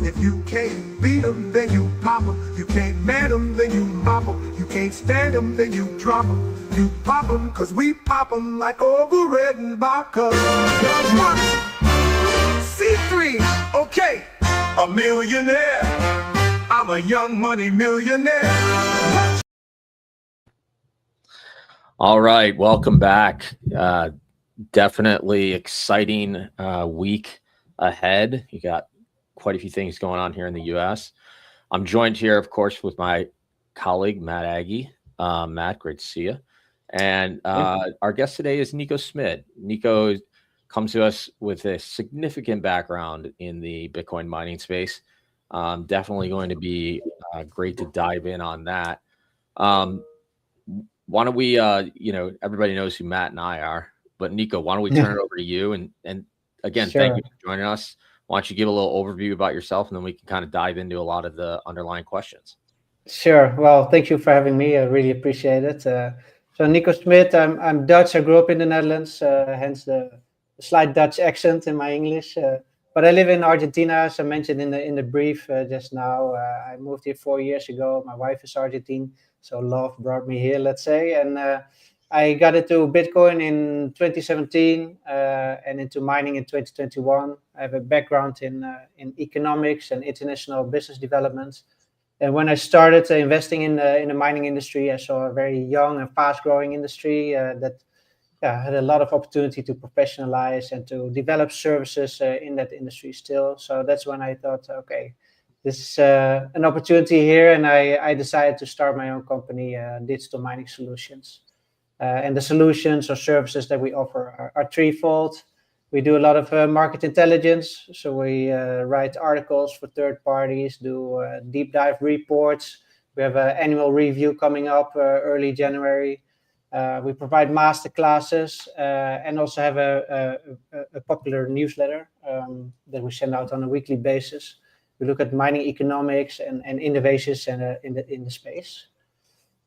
If you can't beat 'em, then you pop 'em. You can't man 'em, then you mop 'em. You can't stand 'em, then you drop 'em. You pop 'em, cause we pop 'em like over red and vodka. C3, okay, a millionaire. I'm a young money millionaire. All right, welcome back. Definitely exciting week ahead. You got quite a few things going on here in the U.S. I'm joined here, of course, with my colleague, Matt Aggie. Matt, great to see you. And our guest today is Nico Smid. Nico comes to us with a significant background in the Bitcoin mining space. Definitely going to be great to dive in on that. Why don't we, everybody knows who Matt and I are, but Nico, why don't we turn it over to you? And again, Sure. Thank you for joining us. Why don't you give a little overview about yourself, and then we can kind of dive into a lot of the underlying questions. Sure. Well, thank you for having me. I really appreciate it. So Nico Smid, I'm Dutch. I grew up in the Netherlands, hence the slight Dutch accent in my English. But I live in Argentina, as I mentioned in the brief just now. I moved here 4 years ago. My wife is Argentine, so love brought me here, let's say. And I got into Bitcoin in 2017 and into mining in 2021. I have a background in economics and international business development. And when I started investing in the mining industry, I saw a very young and fast-growing industry that had a lot of opportunity to professionalize and to develop services in that industry still. So that's when I thought, okay, this is an opportunity here, and I decided to start my own company, Digital Mining Solutions. And the solutions or services that we offer are threefold. We do a lot of market intelligence. So we write articles for third parties, do deep dive reports. We have an annual review coming up early January. We provide master classes and also have a popular newsletter that we send out on a weekly basis. We look at mining economics and innovations in the space.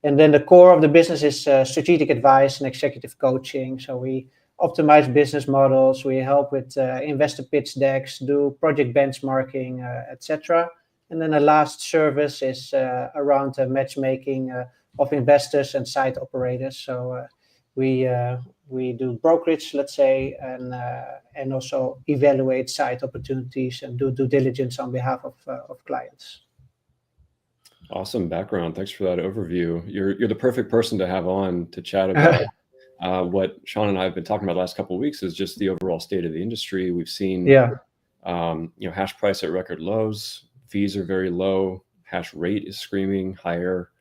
And then the core of the business is strategic advice and executive coaching. So we optimize business models, we help with investor pitch decks, do project benchmarking, etc. And then the last service is around matchmaking of investors and site operators. So we do brokerage, let's say, and also evaluate site opportunities and do due diligence on behalf of clients. Awesome background. Thanks for that overview. You're the perfect person to have on to chat about what Sean and I have been talking about the last couple of weeks is just the overall state of the industry. We've seen, hash price at record lows. Fees are very low. Hash rate is screaming higher.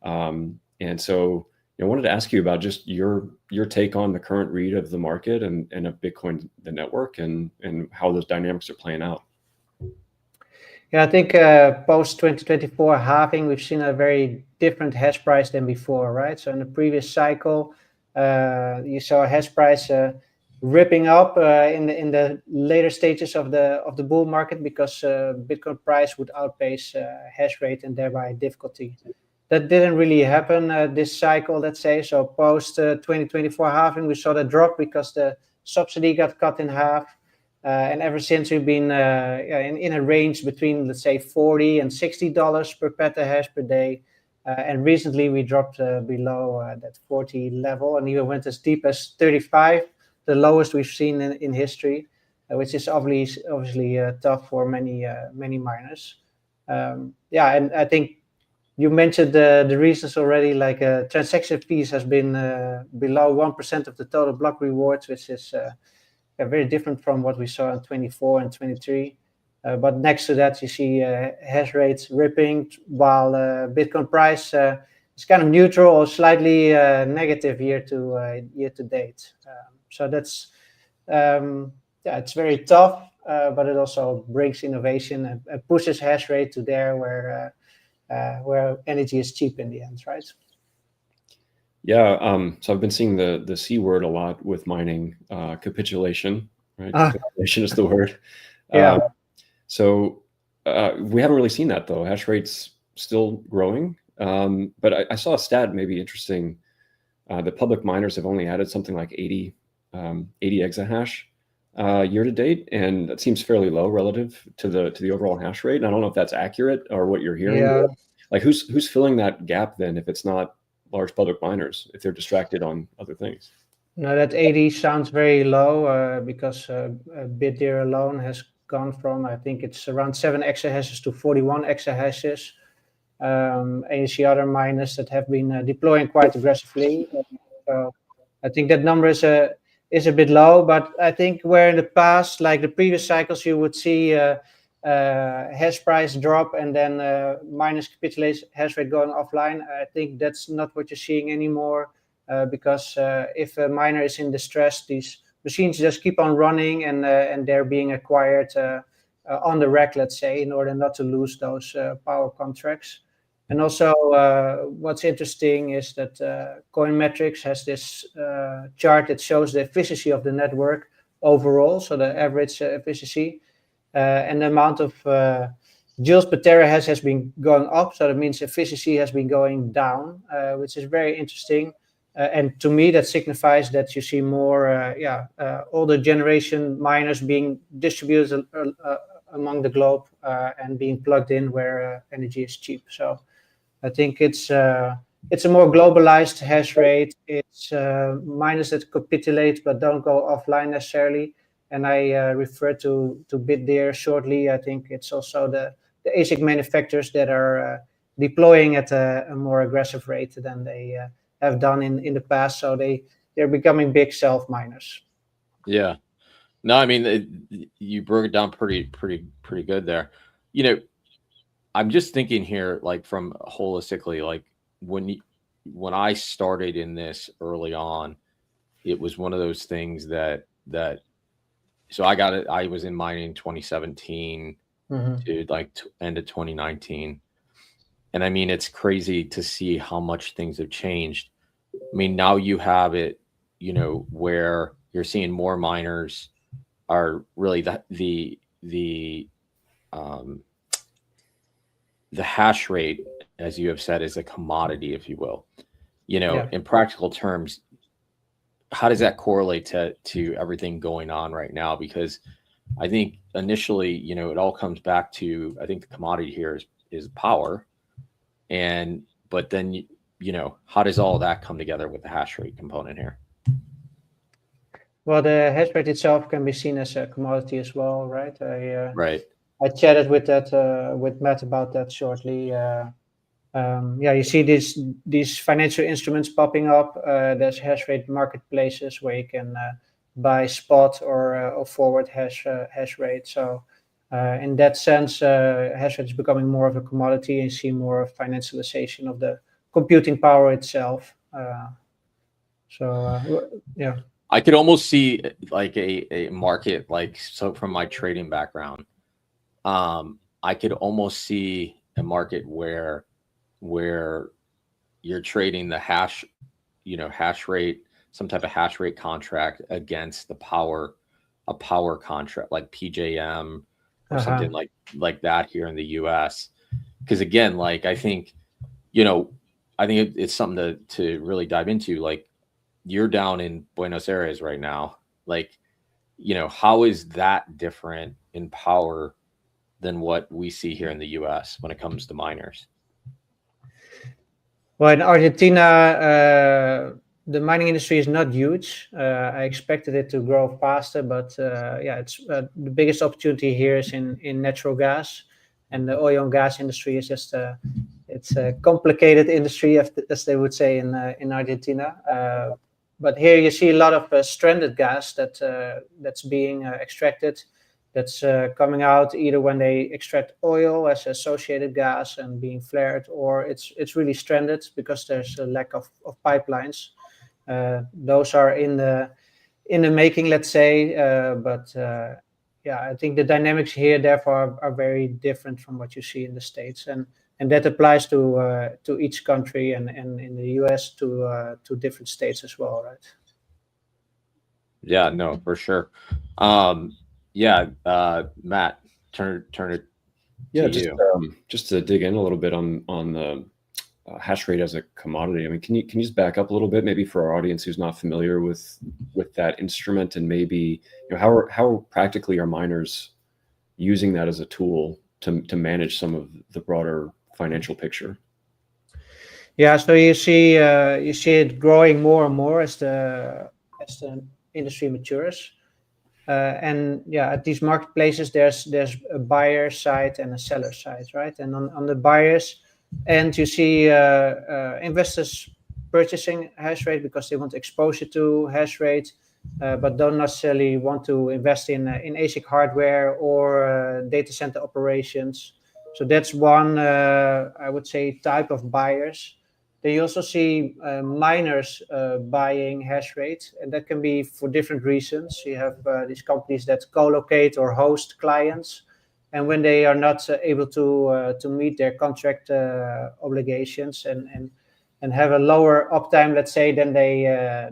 And so I wanted to ask you about just your take on the current read of the market and of Bitcoin, the network, and how those dynamics are playing out. Yeah, I think post 2024 halving, we've seen a very different hash price than before, right? So in the previous cycle, you saw a hash price ripping up in the later stages of the bull market because Bitcoin price would outpace hash rate and thereby difficulty. That didn't really happen this cycle, let's say. So post 2024 halving, we saw the drop because the subsidy got cut in half. And ever since we've been in a range between, let's say, $40 and $60 per petahash per day. And recently we dropped below that 40 level and even went as deep as 35, the lowest we've seen in history, which is obviously tough for many miners. And I think you mentioned the reasons already, like transaction fees has been below 1% of the total block rewards, which is very different from what we saw in 24 and 23. But next to that, you see hash rates ripping, while Bitcoin price is kind of neutral or slightly negative year to date. So that's it's very tough, but it also brings innovation and pushes hash rate to there where energy is cheap in the end, right? Yeah, so I've been seeing the C word a lot with mining, capitulation, right? Capitulation is the word. Yeah. So we haven't really seen that though. Hash rate's still growing, but I saw a stat maybe interesting. The public miners have only added something like 80 exahash year to date, and that seems fairly low relative to the overall hash rate. And I don't know if that's accurate or what you're hearing. Yeah. Like who's filling that gap then if it's not large public miners, if they're distracted on other things? No, that 80 sounds very low because Bitdeer alone has gone from, I think it's around 7 exahashes to 41 exahashes. And you see other miners that have been deploying quite aggressively. So I think that number is a bit low, but I think where in the past, like the previous cycles, you would see hash price drop and then miners capitulate hash rate going offline. I think that's not what you're seeing anymore because if a miner is in distress, these machines just keep on running and they're being acquired on the rack, let's say, in order not to lose those power contracts. And also, what's interesting is that Coinmetrics has this chart that shows the efficiency of the network overall, so the average efficiency, and the amount of joules per terahash has been going up. So that means efficiency has been going down, which is very interesting. And to me, that signifies that you see more, older generation miners being distributed among the globe and being plugged in where energy is cheap. So I think it's a more globalized hash rate. It's miners that capitulate but don't go offline necessarily. And I refer to Bitdeer shortly. I think it's also the ASIC manufacturers that are deploying at a more aggressive rate than they have done in the past. So they're becoming big self miners. Yeah. No, I mean, you broke it down pretty good there. You know, I'm just thinking here, like from holistically, like when I started in this early on, it was one of those things that so I got it. I was in mining 2017 to like end of 2019. And I mean, it's crazy to see how much things have changed. I mean, now you have it, you know, where you're seeing more miners are really the hash rate, as you have said, is a commodity, if you will. You know, in practical terms, how does that correlate to everything going on right now? Because I think initially, you know, it all comes back to, I think the commodity here is power. But then, you know, how does all that come together with the hash rate component here? Well, the hash rate itself can be seen as a commodity as well, right? Right. I chatted with Matt about that shortly. You see these financial instruments popping up. There's hash rate marketplaces where you can buy spot or forward hash rate. So in that sense, hash rate is becoming more of a commodity, and you see more financialization of the computing power itself. Yeah. I could almost see like a market, like, so from my trading background, I could almost see a market where you're trading the hash rate, some type of hash rate contract against a power contract like PJM or something like that here in the US. Because again, like, I think, you know, it's something to really dive into. Like, you're down in Buenos Aires right now. Like, you know, how is that different in power than what we see here in the US when it comes to miners? Well, in Argentina, the mining industry is not huge. I expected it to grow faster, but it's the biggest opportunity here is in natural gas, and the oil and gas industry is just it's a complicated industry, as they would say in Argentina. But here you see a lot of stranded gas that's being extracted. That's coming out either when they extract oil as associated gas and being flared, or it's really stranded because there's a lack of pipelines. Those are in the making, let's say. I think the dynamics here, therefore, are very different from what you see in the States, and that applies to each country, and in the US to different states as well, right? Yeah, no, for sure. Matt, turn it. Yeah, just to dig in a little bit on the hash rate as a commodity. I mean, can you just back up a little bit, maybe for our audience who's not familiar with that instrument, and maybe how practically are miners using that as a tool to manage some of the broader financial picture? Yeah, so you see it growing more and more as the industry matures. And yeah, at these marketplaces, there's a buyer side and a seller side, right? And on the buyers end, you see investors purchasing hash rate because they want exposure to hash rate, but don't necessarily want to invest in ASIC hardware or data center operations. So that's one, I would say, type of buyers. Then you also see miners buying hash rate, and that can be for different reasons. You have these companies that co-locate or host clients, and when they are not able to meet their contract obligations and have a lower uptime, let's say, than they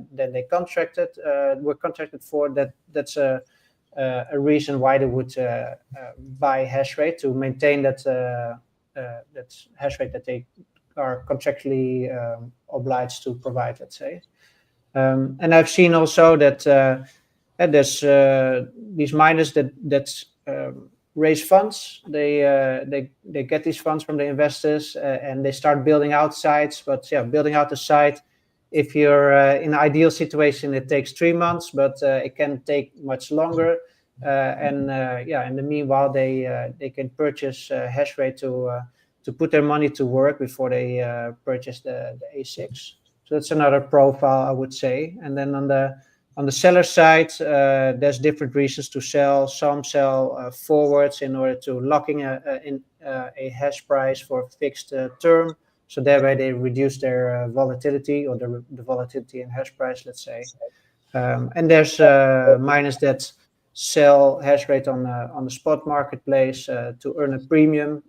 were contracted for, that's a reason why they would buy hash rate to maintain that hash rate that they are contractually obliged to provide, let's say. And I've seen also that there's these miners that raise funds. They get these funds from the investors and they start building out sites. But yeah, building out the site, if you're in an ideal situation, it takes 3 months, but it can take much longer. And in the meanwhile, they can purchase hash rate to put their money to work before they purchase the ASICs. So that's another profile, I would say. And then on the seller side, there's different reasons to sell. Some sell forwards in order to lock in a hash price for a fixed term. So that way they reduce their volatility, or the volatility in hash price, let's say. And there's miners that sell hash rate on the spot marketplace to earn a premium,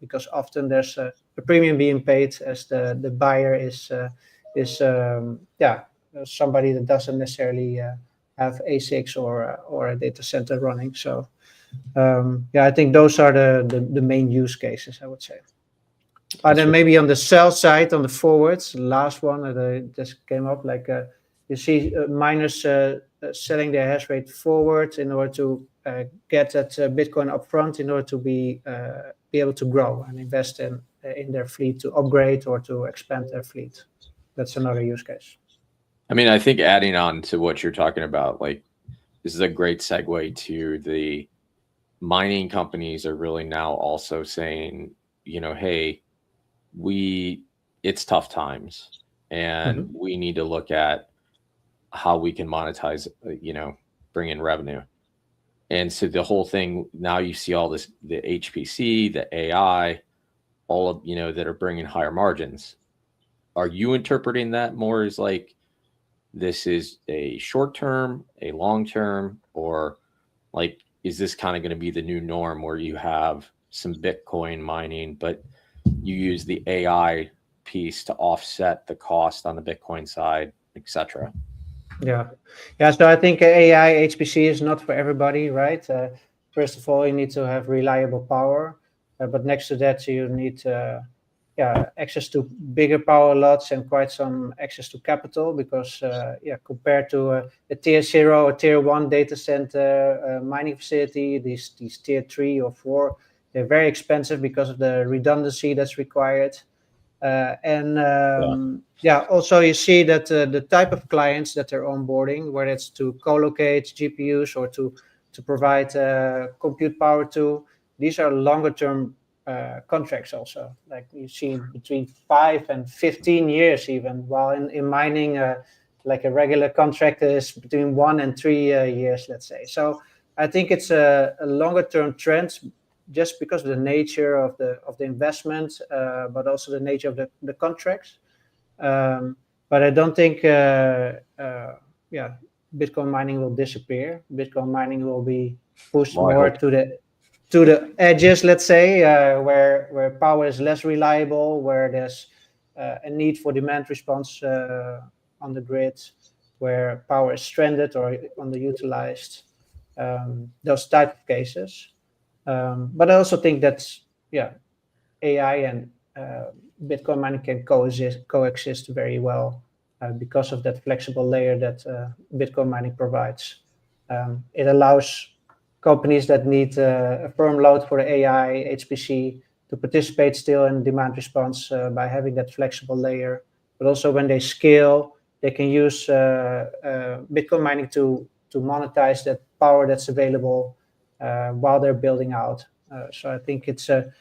because often there's a premium being paid as the buyer is somebody that doesn't necessarily have ASICs or a data center running. So I think those are the main use cases, I would say. And then maybe on the sell side, on the forwards, the last one that just came up, like you see miners selling their hash rate forward in order to get that Bitcoin upfront in order to be able to grow and invest in their fleet, to upgrade or to expand their fleet. That's another use case. I mean, I think adding on to what you're talking about, like, this is a great segue to the mining companies are really now also saying, hey, it's tough times, and we need to look at how we can monetize, bring in revenue. And so the whole thing, now you see all this, the HPC, the AI, all of, that are bringing higher margins. Are you interpreting that more as like, this is a short term, a long term, or like, is this kind of going to be the new norm where you have some Bitcoin mining, but you use the AI piece to offset the cost on the Bitcoin side, etc.? Yeah. So I think AI HPC is not for everybody, right? First of all, you need to have reliable power, but next to that, you need access to bigger power lots and quite some access to capital, because compared to a tier 0 or tier 1 data center mining facility, these tier 3 or 4, they're very expensive because of the redundancy that's required. Also you see that the type of clients that they're onboarding, whether it's to co-locate GPUs or to provide compute power to, these are longer term contracts also. Like you see between 5 and 15 years even, while in mining like a regular contract is between 1 and 3 years, let's say. So I think it's a longer term trend, just because of the nature of the investment, but also the nature of the contracts. But I don't think Bitcoin mining will disappear. Bitcoin mining will be pushed more to the edges, let's say, where power is less reliable, where there's a need for demand response on the grid, where power is stranded or underutilized. Those type of cases. But I also think that AI and Bitcoin mining can coexist very well because of that flexible layer that Bitcoin mining provides. It allows companies that need a firm load for AI, HPC, to participate still in demand response by having that flexible layer. But also when they scale, they can use Bitcoin mining to monetize that power that's available while they're building out. So I think it's a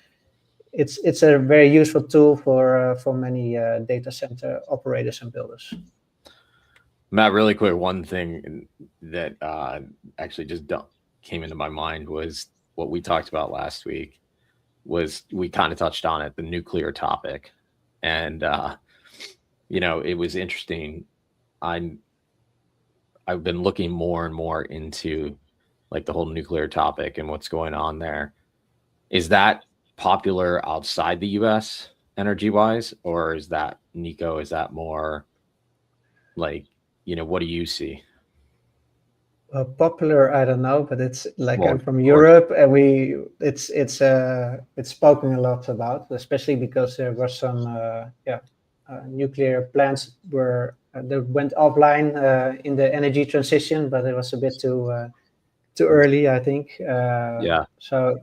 very useful tool for many data center operators and builders. Matt, really quick, one thing that actually just came into my mind was what we talked about last week. Was we kind of touched on it, the nuclear topic, and it was interesting. I've been looking more and more into like the whole nuclear topic and what's going on there. Is that popular outside the U.S. energy wise, or is that, Nico, is that more like, what do you see? Popular, I don't know, but it's like Well, I'm from Europe, and it's spoken a lot about, especially because there was some nuclear plants that went offline in the energy transition, but it was a bit too early, I think. Yeah. So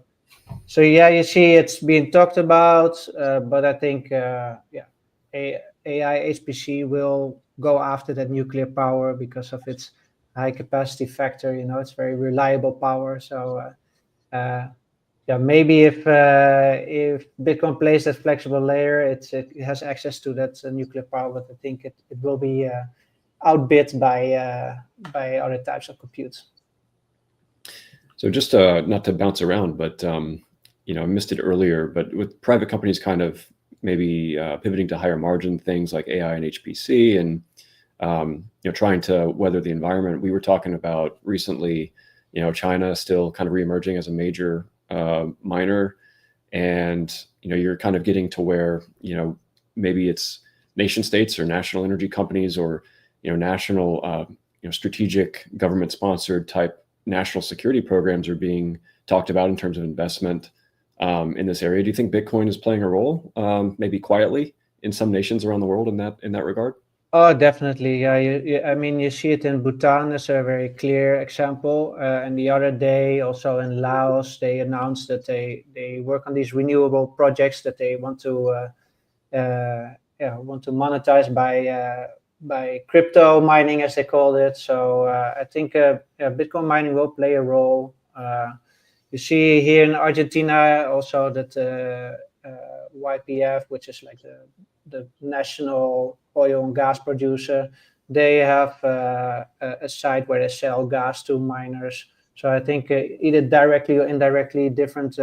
yeah, you see it's being talked about, but I think AI HPC will go after that nuclear power because of its high capacity factor. It's very reliable power. So maybe if Bitcoin plays that flexible layer, it has access to that nuclear power, but I think it will be outbid by other types of compute. So just not to bounce around, but I missed it earlier, but with private companies kind of maybe pivoting to higher margin things like AI and HPC and trying to weather the environment. We were talking about recently, China still kind of reemerging as a major miner, and you're kind of getting to where maybe it's nation states or national energy companies or national strategic government sponsored type national security programs are being talked about in terms of investment in this area. Do you think Bitcoin is playing a role, maybe quietly, in some nations around the world in that regard? Oh, definitely. Yeah, I mean, you see it in Bhutan as a very clear example. And the other day, also in Laos, they announced that they work on these renewable projects that they want to monetize by crypto mining, as they called it. So I think Bitcoin mining will play a role. You see here in Argentina also that YPF, which is like the national oil and gas producer, they have a site where they sell gas to miners. So I think either directly or indirectly, different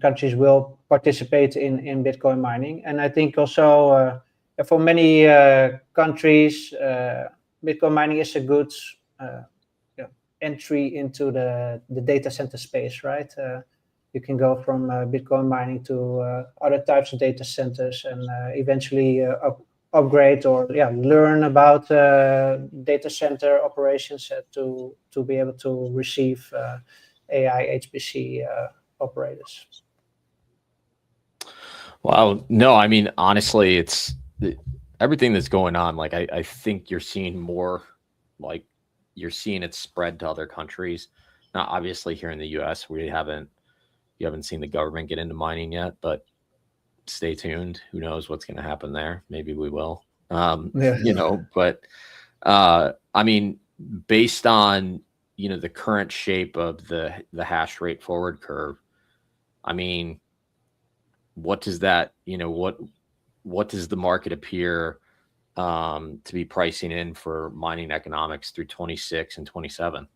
countries will participate in Bitcoin mining. And I think also for many countries, Bitcoin mining is a good entry into the data center space, right? You can go from Bitcoin mining to other types of data centers and eventually upgrade or learn about data center operations to be able to receive AI HPC operators. Wow. No, I mean, honestly, it's everything that's going on. Like, I think you're seeing more, like, you're seeing it spread to other countries. Now, obviously, here in the U.S., you haven't seen the government get into mining yet, but stay tuned. Who knows what's going to happen there? Maybe we will. But I mean, based on the current shape of the hash rate forward curve, I mean, what does that what does the market appear to be pricing in for mining economics through 26 and 27?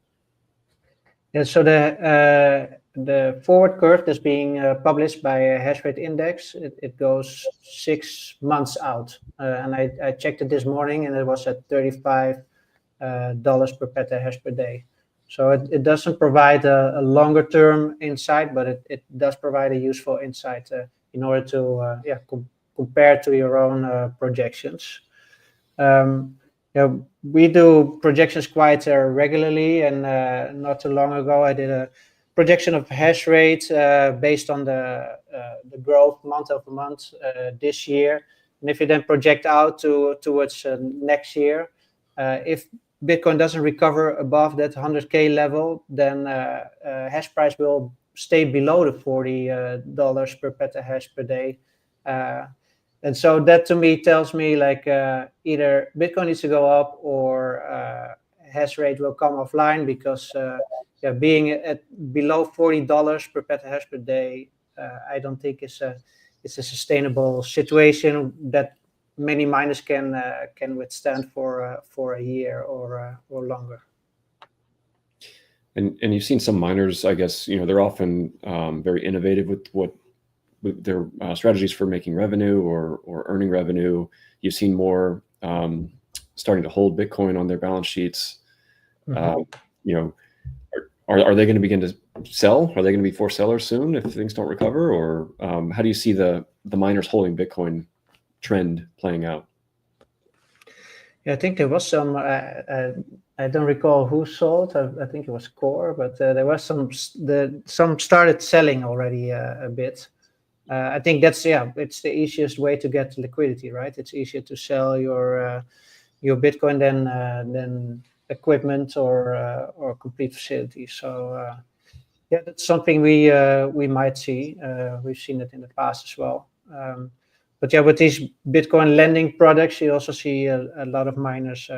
Yeah, so the forward curve that's being published by a hash rate index, it goes 6 months out, and I checked it this morning, and it was at $35 per petahash per day. So it doesn't provide a longer term insight, but it does provide a useful insight in order to compare to your own projections. We do projections quite regularly, and not too long ago I did projection of hash rate based on the growth month over month this year. And if you then project out towards next year, if Bitcoin doesn't recover above that 100K level, then hash price will stay below the $40 per petahash per day. And so that to me tells me like either Bitcoin needs to go up or hash rate will come offline, because being at below $40 per petahash per day, I don't think it's a sustainable situation that many miners can withstand for a year or longer. And you've seen some miners, I guess, they're often very innovative with their strategies for making revenue or earning revenue. You've seen more starting to hold Bitcoin on their balance sheets. Mm-hmm. Are they going to begin to sell? Are they going to be forced sellers soon if things don't recover? Or how do you see the miners holding Bitcoin trend playing out? Yeah, I think there was some. I don't recall who sold. I think it was Core, but there was some started selling already a bit. I think it's the easiest way to get liquidity, right? It's easier to sell your Bitcoin than equipment or complete facilities. So that's something we might see. We've seen it in the past as well. But with these Bitcoin lending products, you also see a lot of miners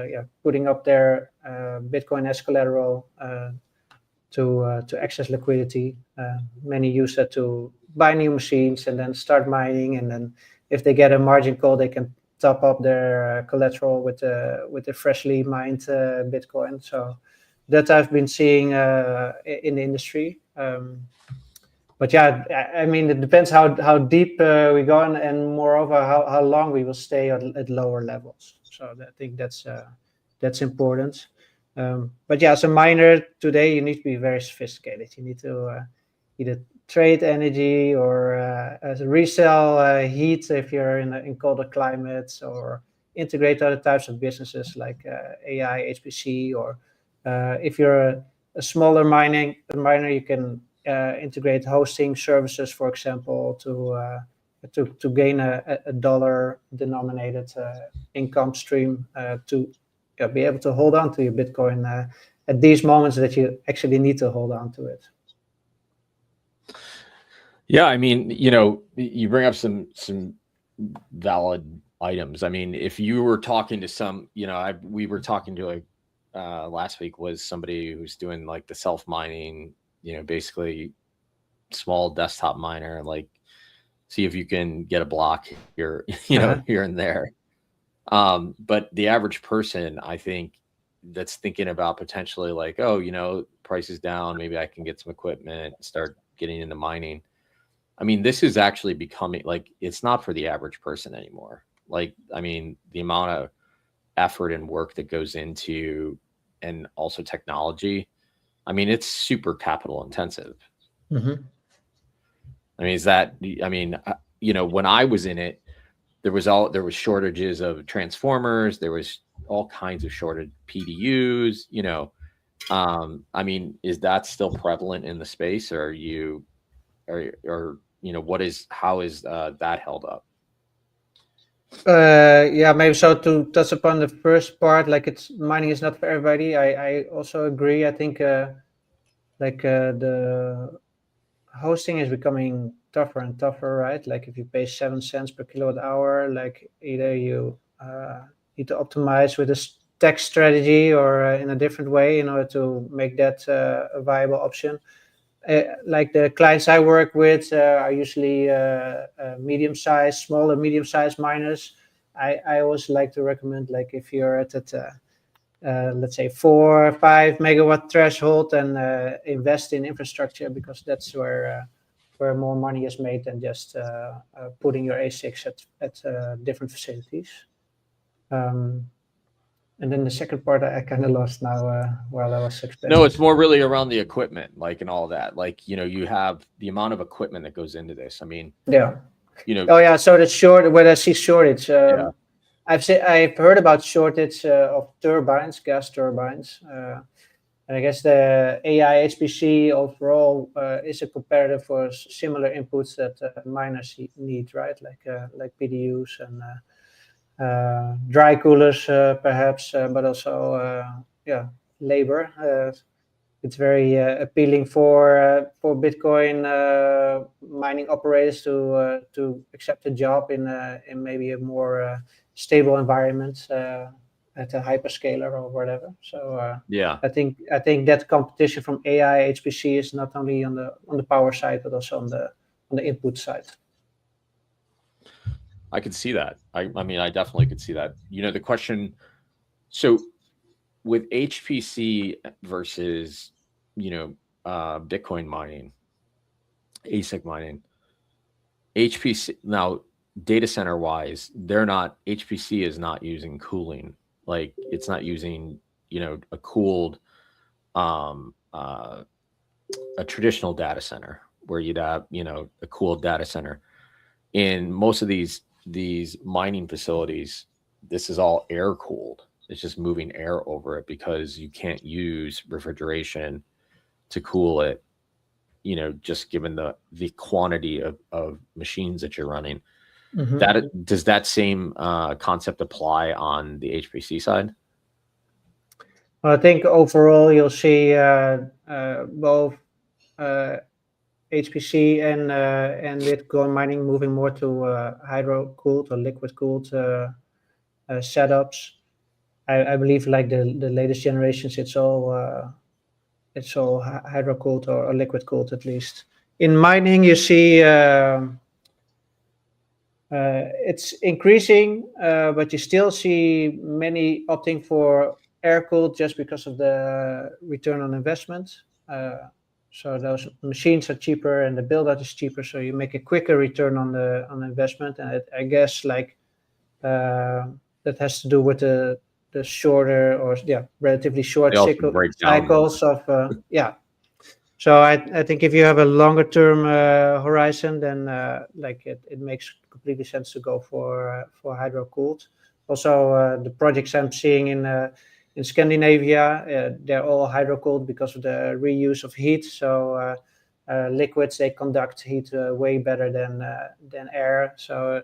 putting up their Bitcoin as collateral to access liquidity. Many use that to buy new machines and then start mining, and then if they get a margin call, they can top up their collateral with the freshly mined Bitcoin. So that I've been seeing in the industry. But I mean, it depends how deep we go and moreover how long we will stay at lower levels. So I think that's important. But as a miner today, you need to be very sophisticated. You need to either trade energy or resell heat if you're in colder climates, or integrate other types of businesses like AI, HPC, or if you're a smaller miner, you can integrate hosting services, for example, to gain a dollar denominated income stream to be able to hold on to your Bitcoin at these moments that you actually need to hold on to it. Yeah, I mean, you bring up some valid items. I mean, if you were talking to some, we were talking to last week was somebody who's doing like the self mining, basically small desktop miner, like see if you can get a block here, here and there. But the average person, I think, that's thinking about potentially like, price is down, maybe I can get some equipment, start getting into mining. I mean, this is actually becoming like, it's not for the average person anymore. Like, I mean, the amount of effort and work that goes into, and also technology, I mean, it's super capital intensive. Mm-hmm. I mean, when I was in it, there was shortages of transformers. There was all kinds of shorted PDUs, I mean, is that still prevalent in the space, or how is that held up? Maybe so. To touch upon the first part, like mining is not for everybody. I also agree. I think the hosting is becoming tougher and tougher, right? Like if you pay 7 cents per kilowatt hour, like either you need to optimize with a stack strategy or in a different way in order to make that a viable option. Like the clients I work with are usually small and medium-sized miners. I always like to recommend, like if you're at let's say 4 or 5 megawatt threshold, and invest in infrastructure, because that's where more money is made than just putting your ASICs at different facilities. And then the second part I kind of lost now while I was explaining. No, it's more really around the equipment, like, and all that. Like, you have the amount of equipment that goes into this. I mean, So the when I see shortage, I've heard about shortage of turbines, gas turbines. And I guess the AI HPC overall is a comparative for similar inputs that miners need, right? Like PDUs and dry coolers, perhaps, but also labor. It's very appealing for Bitcoin mining operators to accept a job in maybe a more stable environment at a hyperscaler or whatever. So Yeah. I think that competition from AI HPC is not only on the power side but also on the input side. I could see that. I mean, I definitely could see that. The question. So with HPC versus Bitcoin mining, ASIC mining, HPC now data center wise, HPC is not using cooling. Like it's not using a cooled a traditional data center where you'd have a cooled data center. In most of these mining facilities, this is all air cooled. It's just moving air over it because you can't use refrigeration to cool it, just given the quantity of machines that you're running. Does that same concept apply on the HPC side? Well, I think overall you'll see both HPC and Bitcoin mining moving more to hydro cooled or liquid cooled setups. I believe like the latest generations, it's all hydro cooled or liquid cooled at least. In mining, you see it's increasing, but you still see many opting for air cooled just because of the return on investment. So those machines are cheaper and the build out is cheaper, so you make a quicker return on the investment. And I guess that has to do with the shorter or relatively short cycles of So I think if you have a longer term horizon, then it makes completely sense to go for hydro cooled. Also, the projects I'm seeing in Scandinavia, they're all hydro cooled because of the reuse of heat. So liquids, they conduct heat way better than air. So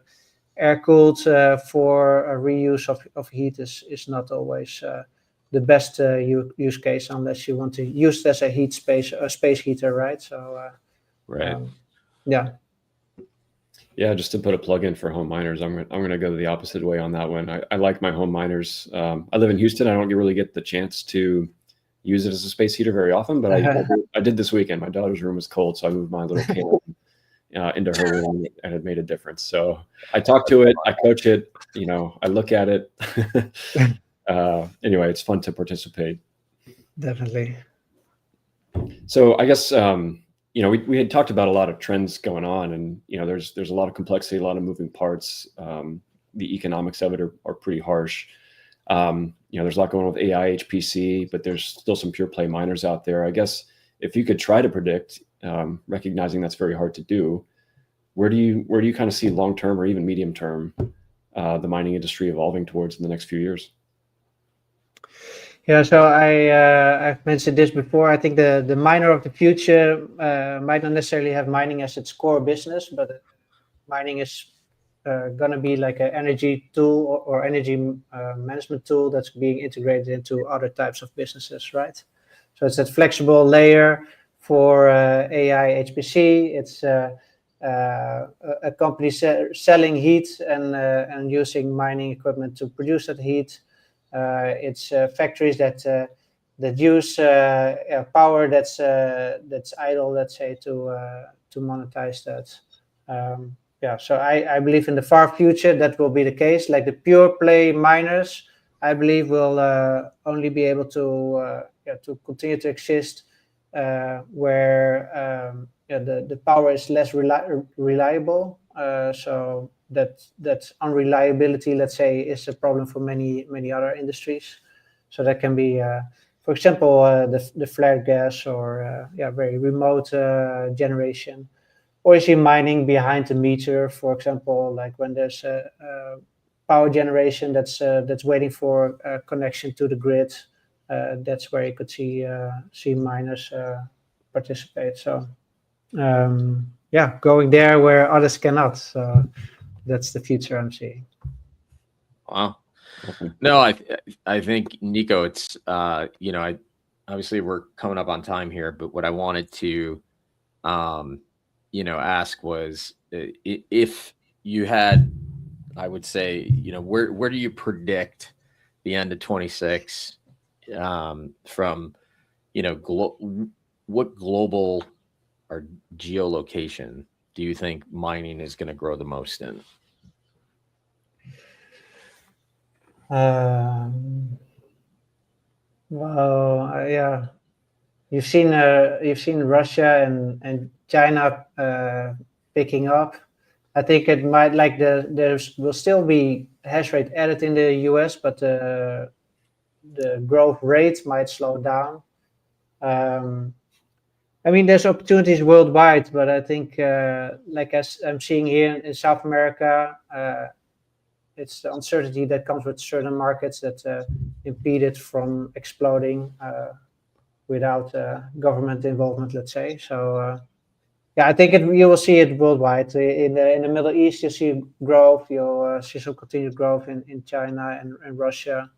air cooled for a reuse of heat is not always the best use case unless you want to use it as a space heater, right? So right. Yeah, just to put a plug in for home miners, I'm going to go the opposite way on that one. I like my home miners. I live in Houston. I don't really get the chance to use it as a space heater very often, but I did this weekend. My daughter's room was cold, so I moved my little can into her room, and it made a difference. So I talk to it, I coach it, I look at it. Anyway, it's fun to participate. Definitely. So I guess we had talked about a lot of trends going on, and there's a lot of complexity, a lot of moving parts. The economics of it are pretty harsh. There's a lot going on with AI, HPC, but there's still some pure play miners out there. I guess if you could try to predict, recognizing that's very hard to do, where do you kind of see long term or even medium term the mining industry evolving towards in the next few years? Yeah, so I've mentioned this before. I think the miner of the future might not necessarily have mining as its core business, but mining is going to be like an energy tool or energy management tool that's being integrated into other types of businesses, right? So it's that flexible layer for AI HPC. It's a company selling heat and using mining equipment to produce that heat. It's factories that use power that's idle, let's say, to monetize that. So I believe in the far future that will be the case. Like the pure play miners, I believe will only be able to continue to exist where the power is less reliable. So that unreliability, let's say, is a problem for many other industries. So that can be, for example, the flared gas or very remote generation, or you see mining behind the meter, for example, like when there's a power generation that's waiting for a connection to the grid. that's where you could see miners participate. So yeah, going there where others cannot. So that's the future I'm seeing. Wow. No, I think, Nico, it's I obviously we're coming up on time here, but what I wanted to ask was, if you had, I would say, where do you predict the end of 26 from, what global or geolocation do you think mining is going to grow the most in? Well, yeah, you've seen Russia and China picking up. I think it might, like, there will still be hash rate added in the US, but the growth rate might slow down. I mean, there's opportunities worldwide, but I think, like as I'm seeing here in South America, it's the uncertainty that comes with certain markets that impede it from exploding without government involvement, let's say. So yeah, I think you will see it worldwide. In the Middle East, you see growth. You'll see some continued growth in China and Russia.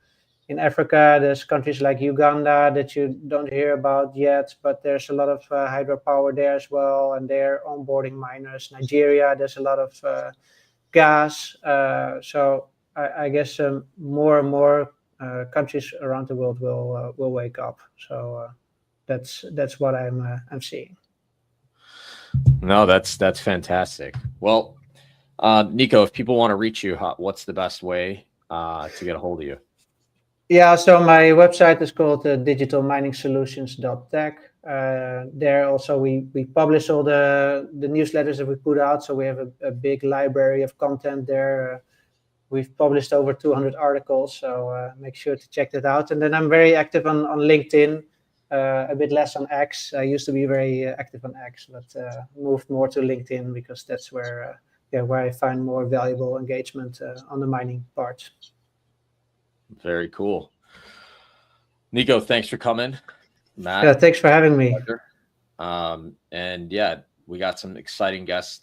In Africa, there's countries like Uganda that you don't hear about yet, but there's a lot of hydropower there as well, and they're onboarding miners. Nigeria, there's a lot of gas. So I guess more and more countries around the world will wake up. So that's what I'm seeing. No, that's fantastic. Well, Nico, if people want to reach you, what's the best way to get a hold of you? Yeah, so my website is called digitalminingsolutions.tech. There also we publish all the newsletters that we put out. So we have a big library of content there. We've published over 200 articles, so make sure to check that out. And then I'm very active on LinkedIn, a bit less on X. I used to be very active on X, but moved more to LinkedIn because that's where I find more valuable engagement on the mining part. Very cool. Nico, thanks for coming. Matt, yeah, thanks for having me. And yeah, we got some exciting guests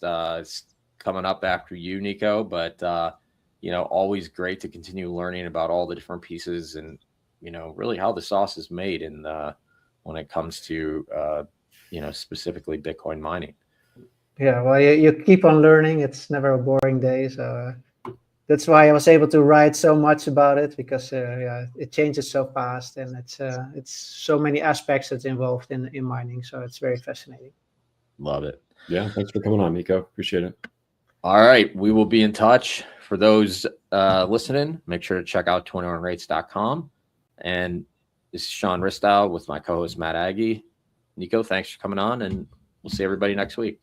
coming up after you, Nico, but always great to continue learning about all the different pieces and really how the sauce is made in when it comes to specifically Bitcoin mining. Yeah, well, you keep on learning. It's never a boring day, so that's why I was able to write so much about it, because it changes so fast, and it's so many aspects that's involved in mining. So it's very fascinating. Love it. Yeah, thanks for coming on, Nico. Appreciate it. All right, we will be in touch. For those listening, make sure to check out 21rates.com. And this is Sean Ristow with my co-host Matt Aggie. Nico, thanks for coming on, and we'll see everybody next week.